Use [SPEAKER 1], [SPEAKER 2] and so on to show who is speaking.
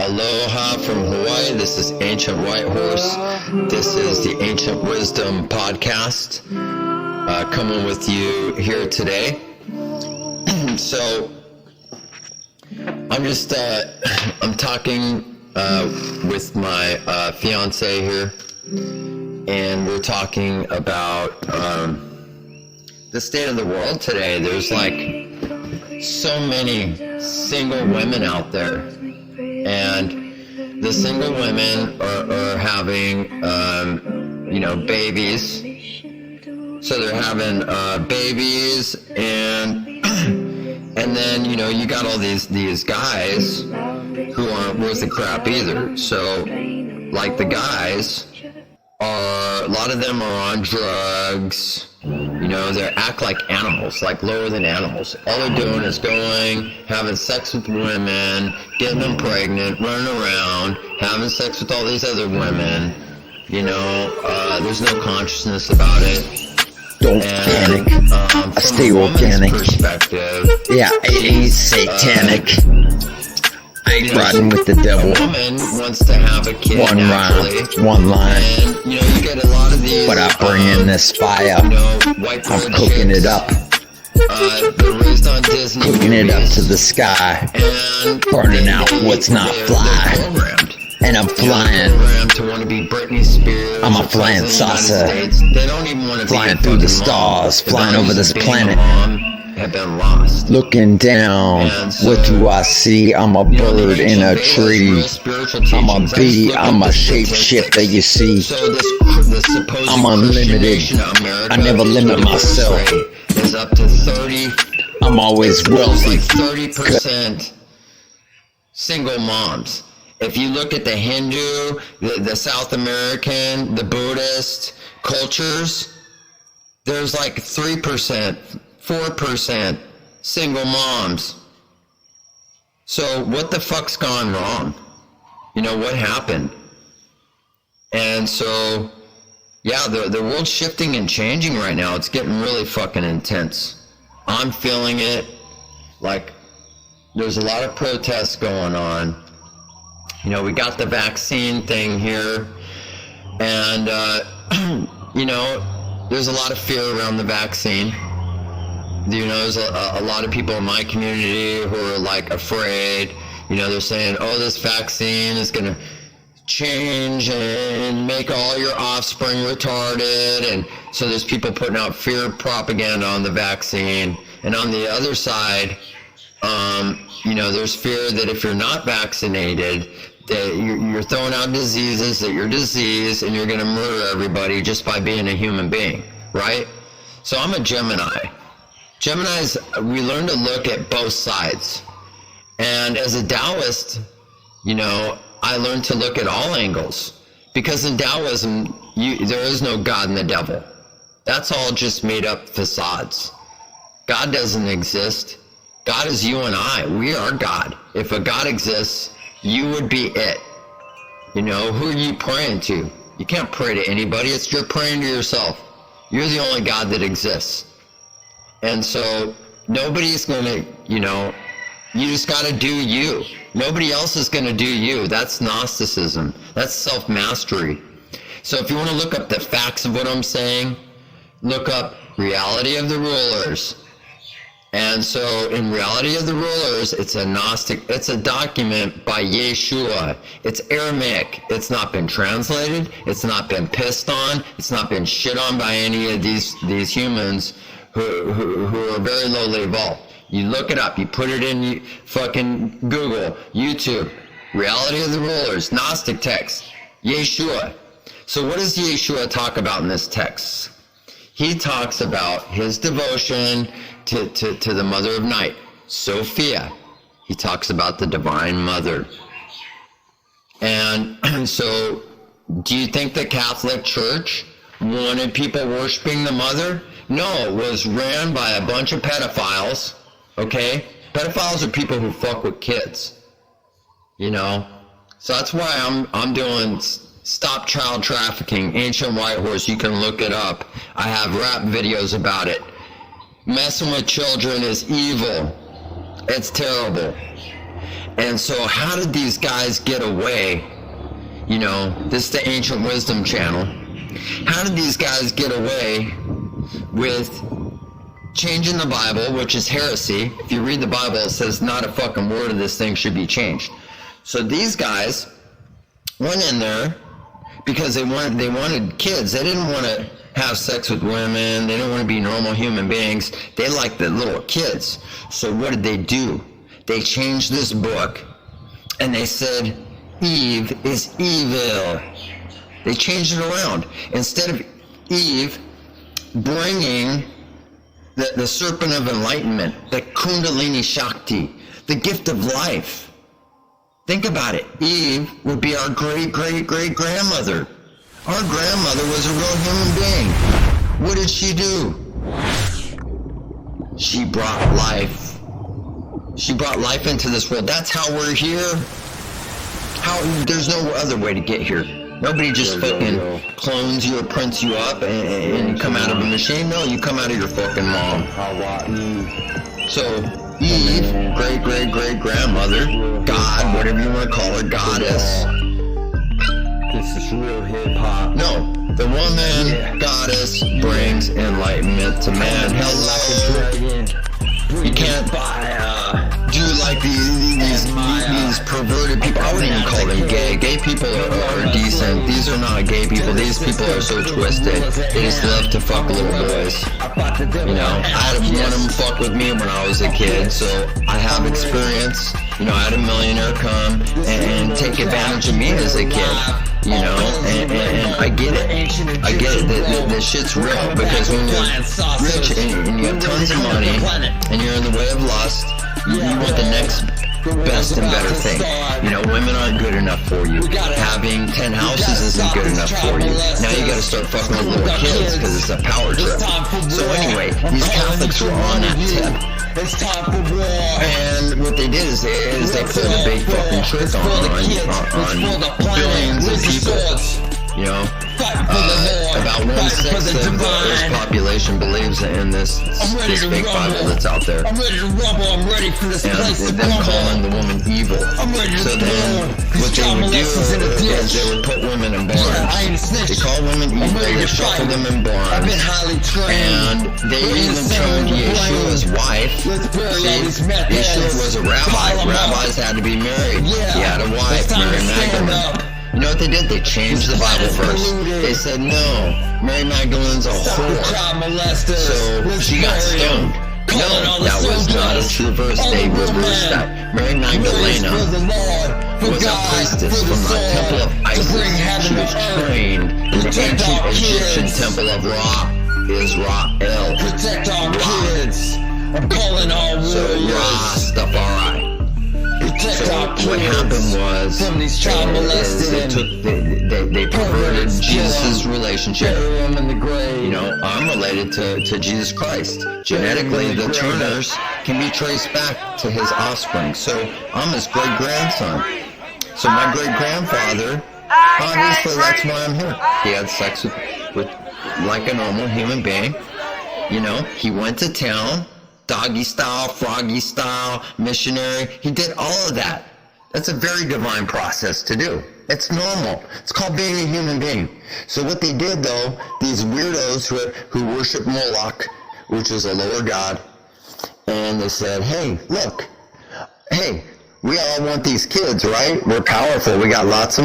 [SPEAKER 1] Aloha from Hawaii. This is Ancient Whitehorse. This is the Ancient Wisdom Podcast, coming with you here today. So, I'm talking with my fiance here, and we're talking about the state of the world today. There's like so many single women out there. And the single women are having, babies. So they're having babies, and then you got all these guys who aren't worth a crap either. So, like the guys a lot of them are on drugs. They act like animals, like lower than animals. All they're doing is going, having sex with women, getting them pregnant, running around, having sex with all these other women. There's no consciousness about it.
[SPEAKER 2] Don't panic. Stay organic.
[SPEAKER 1] Perspective,
[SPEAKER 2] yeah, he's satanic. I ain't riding with the devil.
[SPEAKER 1] A woman wants to have a kid
[SPEAKER 2] one
[SPEAKER 1] naturally,
[SPEAKER 2] rhyme, one line.
[SPEAKER 1] And, you get a lot of these.
[SPEAKER 2] But I bring in this fire. I'm cooking it up.
[SPEAKER 1] They're raised on Disney
[SPEAKER 2] cooking
[SPEAKER 1] movies,
[SPEAKER 2] it up to the sky.
[SPEAKER 1] And
[SPEAKER 2] burning out what's not fly. And I'm flying.
[SPEAKER 1] To want to be Britney Spears.
[SPEAKER 2] I'm a flying saucer.
[SPEAKER 1] They don't even want to
[SPEAKER 2] flying
[SPEAKER 1] be
[SPEAKER 2] through the stars, flying over this planet.
[SPEAKER 1] Have been lost.
[SPEAKER 2] Looking down, so, what do I see? I'm a bird in a tree. I'm a bee, I'm a shapeshifter, you see. I'm unlimited. I never limit myself.
[SPEAKER 1] Is up to 30.
[SPEAKER 2] I'm always wealthy.
[SPEAKER 1] Like 30% single moms. If you look at the Hindu, the South American, the Buddhist cultures, there's like 3%. 4% single moms. So what the fuck's gone wrong? What happened? And so, yeah, the world's shifting and changing right now. It's getting really fucking intense. I'm feeling it. Like, there's a lot of protests going on. We got the vaccine thing here. And, there's a lot of fear around the vaccine. There's a lot of people in my community who are like afraid. They're saying, oh, this vaccine is going to change and make all your offspring retarded. And so there's people putting out fear propaganda on the vaccine. And on the other side, there's fear that if you're not vaccinated, that you're throwing out diseases, that you're diseased, and you're going to murder everybody just by being a human being, right? So I'm a Gemini. Geminis, we learn to look at both sides. And as a Taoist, I learned to look at all angles. Because in Taoism, there is no God and the devil. That's all just made up facades. God doesn't exist. God is you and I. We are God. If a God exists, you would be it. Who are you praying to? You can't pray to anybody. You're praying to yourself. You're the only God that exists. And so nobody's going to, you just got to do you. Nobody else is going to do you. That's Gnosticism. That's self-mastery. So if you want to look up the facts of what I'm saying, look up Reality of the Rulers. And so in Reality of the Rulers, it's a document by Yeshua. It's Aramaic. It's not been translated. It's not been pissed on. It's not been shit on by any of these humans who are very lowly evolved. You look it up, you put it in fucking Google, YouTube, Reality of the Rulers, Gnostic text, Yeshua. So what does Yeshua talk about in this text? He talks about his devotion to the Mother of Night, Sophia. He talks about the Divine Mother. And so, do you think the Catholic Church wanted people worshiping the Mother? No, it was ran by a bunch of pedophiles, okay? Pedophiles are people who fuck with kids, So that's why I'm doing Stop Child Trafficking, Ancient Whitehorse. You can look it up. I have rap videos about it. Messing with children is evil. It's terrible. And so how did these guys get away? You know, this is the Ancient Wisdom channel. How did these guys get away with changing the Bible, which is heresy? If you read the Bible, it says not a fucking word of this thing should be changed. So these guys went in there because they wanted kids. They didn't want to have sex with women. They didn't want to be normal human beings. They liked the little kids. So what did they do? They changed this book and they said Eve is evil. They changed it around. Instead of Eve bringing the serpent of enlightenment, the Kundalini Shakti, the gift of life. Think about it. Eve would be our great-great-great-grandmother. Our grandmother was a real human being. What did she do? She brought life. She brought life into this world. That's how we're here. There's no other way to get here. Nobody just fucking clones you or prints you up and you come out of a machine. No, you come out of your fucking mom. So Eve, great-great-great-grandmother, God, whatever you want to call her, goddess.
[SPEAKER 2] This is real hip-hop.
[SPEAKER 1] No, the woman, goddess, brings enlightenment to man. Hello. You can't do like these perverted people. I wouldn't even call them gay. Gay people are decent. These are not gay people. These people are so twisted. They just love to fuck little boys. You know, I had one of them fuck with me when I was a kid, so I have experience. You know, I had a millionaire come and take advantage of me as a kid. You know, and I get it. I get it. The shit's real, because when you're rich and you have tons of money and you're in the way of lust, you want the next best and better thing. You know, women aren't good enough for you. Having 10 houses isn't good enough for you. Now you gotta start fucking with little kids because it's a power trip. So anyway, these Catholics were on that tip. And what they did is they pulled a big fucking trick on billions of people. You know, about 1/6 of the Earth's population believes in this fake Bible that's out there.
[SPEAKER 2] I'm ready to rumble, I'm ready for this place to
[SPEAKER 1] them calling the woman evil. So then, what they would do is they would put women in barns. They call women evil, they shuffle them in barns. And they even turned Yeshua's wife. See, Yeshua was a rabbi. Rabbis had to be married. He had a wife, Mary Magdalene. You know what they did? They changed the Bible verse. They said, no, Mary Magdalene's a whore. So she got stoned. No, that was not a true verse. They reversed that. Mary Magdalena was a priestess from the temple of Isis. She was trained in the ancient Egyptian temple of Ra, Israel.
[SPEAKER 2] Protect our kids. I'm calling all warriors.
[SPEAKER 1] So Rastafari. So what happened was they perverted Jesus' relationship. You know, I'm related to Jesus Christ. Genetically, the Turners can be traced back to his offspring. So I'm his great-grandson. So my great-grandfather, obviously that's why I'm here. He had sex with like a normal human being. You know, he went to town. Doggy style, froggy style, missionary. He did all of that. That's a very divine process to do. It's normal. It's called being a human being. So what they did, though, these weirdos who worship Moloch, which is a lower god, and they said, hey, look, hey, we all want these kids, right? We're powerful. We got lots of